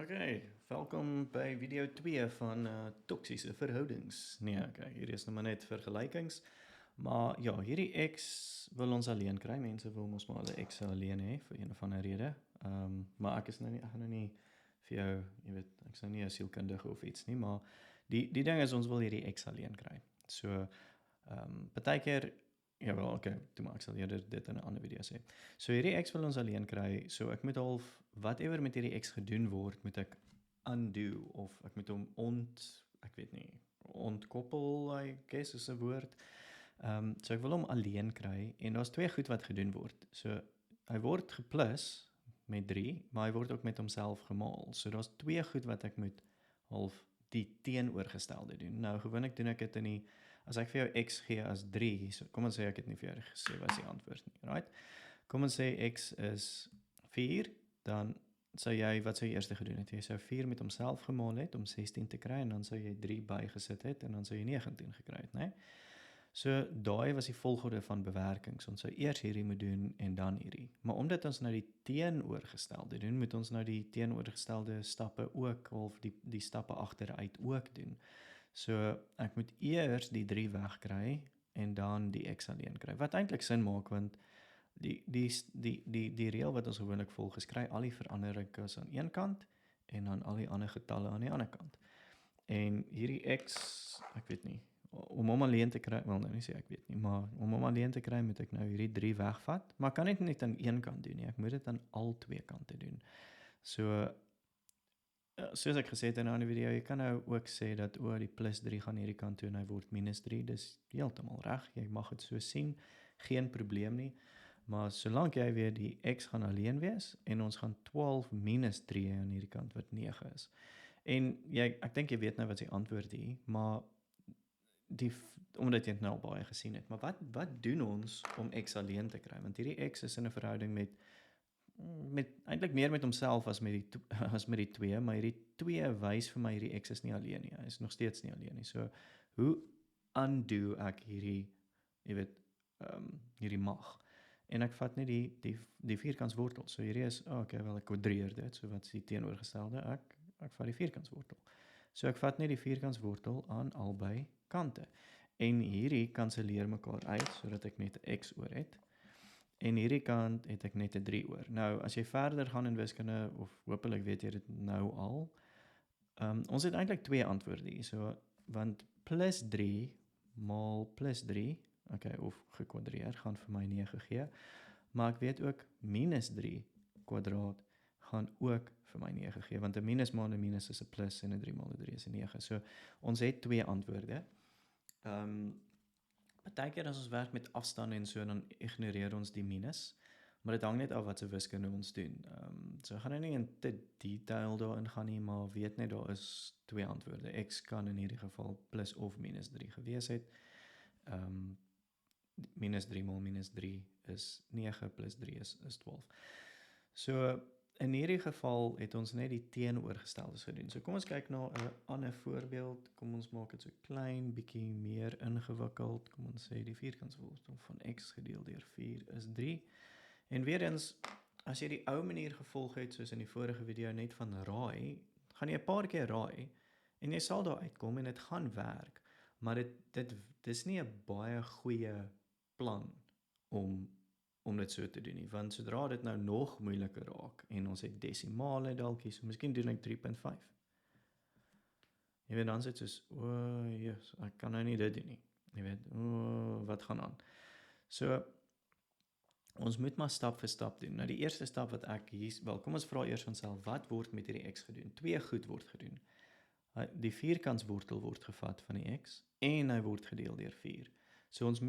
Oké, welkom by video 2 van toksiese verhoudings. Nee, okay, hier is nou maar net vergelykings. Maar ja, hierdie ex wil ons alleen kry. Mense wil mos maar hulle ex alleen hê vir een of ander rede. Maar ek gaan nou nie vir jou, jy weet, ek's nou nie 'n sielkundige of iets nie, maar die ding is ons wil hierdie ex alleen kry. So, partykeer ja wel, okay, toe maar ek sal eerder dit in 'n ander video sê. So hierdie ex wil ons alleen kry, so ek moet half whatever met hierdie ex gedoen word, moet ek undo of ek moet hom ek weet nie, ontkoppel, I guess is 'n woord. So ek wil hom alleen kry en daar's twee goed wat gedoen word. So hy word geplus met 3, maar hy word ook met homself gemaal. So daar's twee goed wat ek moet half die teenoorgestelde doen. Nou gewoonlik doen ek dit in die as ek vir jou x gee as 3, so kom ons sê ek het nie vir jou gesê wat is die antwoord nie, right? Kom ons sê x is 4, dan sou jy wat sou jy eers gedoen het? Jy sou 4 met homself gemaal het om 16 te kry en dan sou jy 3 bygesit het en dan sou jy 19 gekry het, né? So daai was die volgorde van bewerkings. Ons sou eers hierdie moet doen en dan hierdie. Maar omdat ons nou die teenoorgestelde doen, moet ons nou die teenoorgestelde stappe ook of die stappe agteruit ook doen. So ek moet eers die 3 wegkry en dan die x alleen kry. Wat eintlik sin maak want die reël wat ons gewoonlik volg is kry al die veranderings aan een kant en dan al die ander getalle aan die ander kant. En hierdie x, ek weet nie, om hom alleen te kry, wel nou nie sê ek weet nie, maar om hom alleen te kry moet ek nou hierdie 3 wegvat, maar ek kan dit net aan een kant doen nie, ek moet dit aan al twee kante doen. So, soos ek gesê het in 'n ander video, jy kan nou ook sê dat die plus 3 gaan hierdie kant toe en hy word minus 3, dis heeltemal reg, jy mag dit so sien, geen probleem nie, maar solank jy weet die x gaan alleen wees en ons gaan 12 minus 3 aan hierdie kant wat 9 is. En ek dink jy weet nou wat die antwoord is, maar omdat jy het nou al baie gesien het, maar wat doen ons om x alleen te kry? Want hierdie x is in 'n verhouding met eintlik meer met homself as met die 2, maar hierdie 2 wys vir my hierdie x is nie alleen nie. Hy is nog steeds nie alleen nie. So hoe undo ek hierdie, jy weet, hierdie mag? En ek vat net die vierkantswortel. So hierdie is okay, wel ek quadreer dit. So wat is die teenoorgestelde? Ek vat die vierkantswortel. So ek vat net die vierkantswortel aan albei kante. En hierdie kanselleer mekaar uit sodat ek net 'n x oor het. En hierdie kant het ek net 'n 3 oor. Nou as jy verder gaan in wiskunde of hopelik weet jy dit nou al, ons het eintlik twee antwoorde hier. So want plus 3 maal plus 3, okay, of gekwadreer gaan vir my 9 gee. Maar ek weet ook minus 3 kwadraat gaan ook vir my 9 gee, want 'n minus maal 'n minus is 'n plus en 'n 3 maal 'n 3 is 'n 9. So ons het twee antwoorde. Partykeer as ons werk met afstande en so, dan ignoreer ons die minus, maar dit hang net af wat se wiskunde ons doen. So gaan nou nie in te detail daarin gaan nie, maar weet net daar is twee antwoorde. X kan in hierdie geval plus of minus 3 gewees het. Minus 3 maal minus 3 is 9 plus 3 is 12. So in hierdie geval het ons net die teenoorgesteldes gedoen. So kom ons kyk na 'n ander voorbeeld. Kom ons maak dit so klein bietjie meer ingewikkeld. Kom ons sê die vierkantswortel van x gedeel deur 4 is 3. En weer eens, as jy die ou manier gevolg het soos in die vorige video net van raai, gaan jy 'n paar keer raai en jy sal daar uitkom en dit gaan werk. Maar dis nie 'n baie goeie plan om dit so te doen nie, want sodra dit nou nog moeiliker raak en ons het desimale dalk, so miskien doen ek 3.5. Jy weet, dan sê dit soos, yes, ek kan nou nie dit doen nie. Jy weet, wat gaan aan? So, ons moet maar stap vir stap doen. Nou die eerste stap wat ek hier, kom ons vra eers onsself, wat word met hierdie x gedoen? Twee goed word gedoen. Die vierkantswortel word gevat van die x en hy word gedeel deur 4. So ons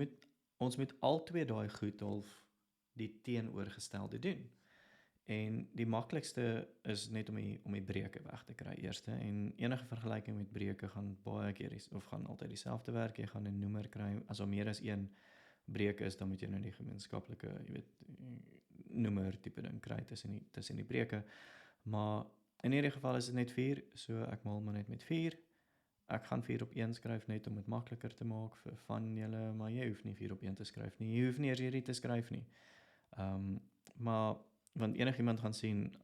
moet al twee daai goed half die teenoorgestelde doen. En die maklikste is net om die breuke weg te kry eerste, en enige vergelyking met breuke gaan baie keer of gaan altyd dieselfde werk. Jy gaan 'n noemer kry, as daar meer as een breuk is, dan moet jy nou die gemeenskaplike, jy weet, noemer tipe ding kry tussen die breuke. Maar in hierdie geval is dit net 4, so ek maal maar net met 4. Ek gaan 4 op 1 skryf net om dit makliker te maak vir van julle, maar jy hoef nie 4 op 1 te skryf nie. Jy hoef nie eers hierdie te skryf nie. Maar want enigiemand gaan sien,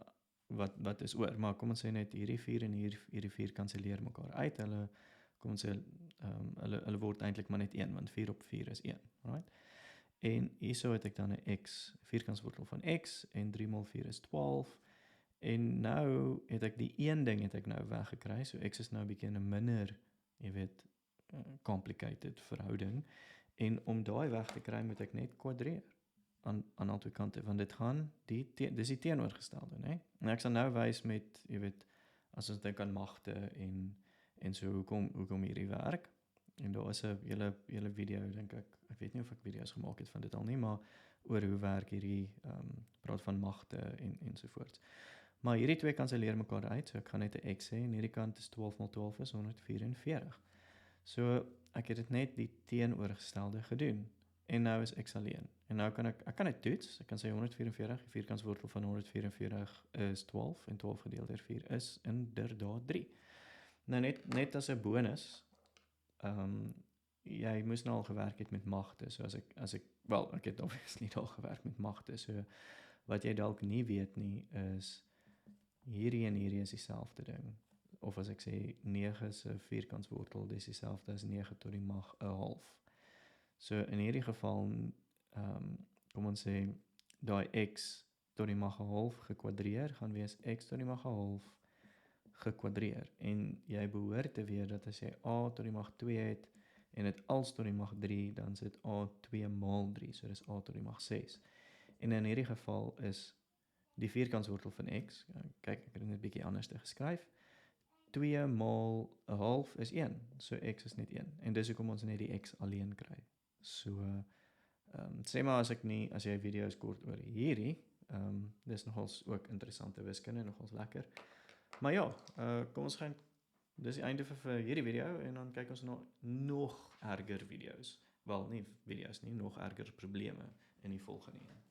wat is oor, maar kom ons sê net hierdie 4 en hierdie 4 kanselleer mekaar uit. Kom ons sê hulle word eintlik maar net 1 want 4 op 4 is 1, right? En hierso het ek dan 'n x, vierkantswortel van x en 3 maal 4 is 12. En nou het ek die een ding het ek nou weggekry. So x is nou 'n bietjie 'n minder, jy weet, complicated verhouding. En om daai weg te kry, moet ek net kwadreer aan albei kante, want dit gaan dis die teenoorgestelde, né? En ek sal nou wys met, jy weet, as ons dink aan magte en so hoekom hierdie werk. En daar is 'n hele video, dink ek weet nie of ek video's gemaak het van dit al nie, maar oor hoe werk hierdie praat van magte en so voort. Maar hierdie twee kanselleer mekaar uit, so ek gaan net 'n x hê en hierdie kant is 12 maal 12 is 144. So ek het dit net die teenoorgestelde gedoen. En nou is x alleen. En nou kan ek kan dit toets. Ek kan sê 144, die vierkantswortel van 144 is 12 en 12 gedeel deur 4 is inderdaad 3. Nou net as 'n bonus, jy moes nou al gewerk het met magte. So as ek ek het obviously al gewerk met magte. So wat jy dalk nie weet nie is hierdie en hierdie is dieselfde ding. Of as ek sê 9 se vierkantswortel, dis dieselfde as 9 tot die mag 'n half. So in hierdie geval, kom ons sê daai x tot die mag 'n half gekwadreer gaan wees x tot die mag 'n half gekwadreer. En jy behoort te weet dat as jy a tot die mag 2 het en dit als tot die mag 3, dan sit a 2 maal 3, so dis a tot die mag 6. En in hierdie geval is die vierkantswortel van x, kyk ek het dit net 'n bietjie anders te geskryf, 2 maal 'n half is 1, so x is net 1. En dis hoekom ons net die x alleen kry. So, sê maar as jy video's kort oor hierdie, dis nogals ook interessante wiskunde, nogals lekker. Maar ja, kom ons gaan, dis die einde vir hierdie video, en dan kyk ons na nog erger video's. Wel, nie video's nie, nog erger probleme in die volgende een.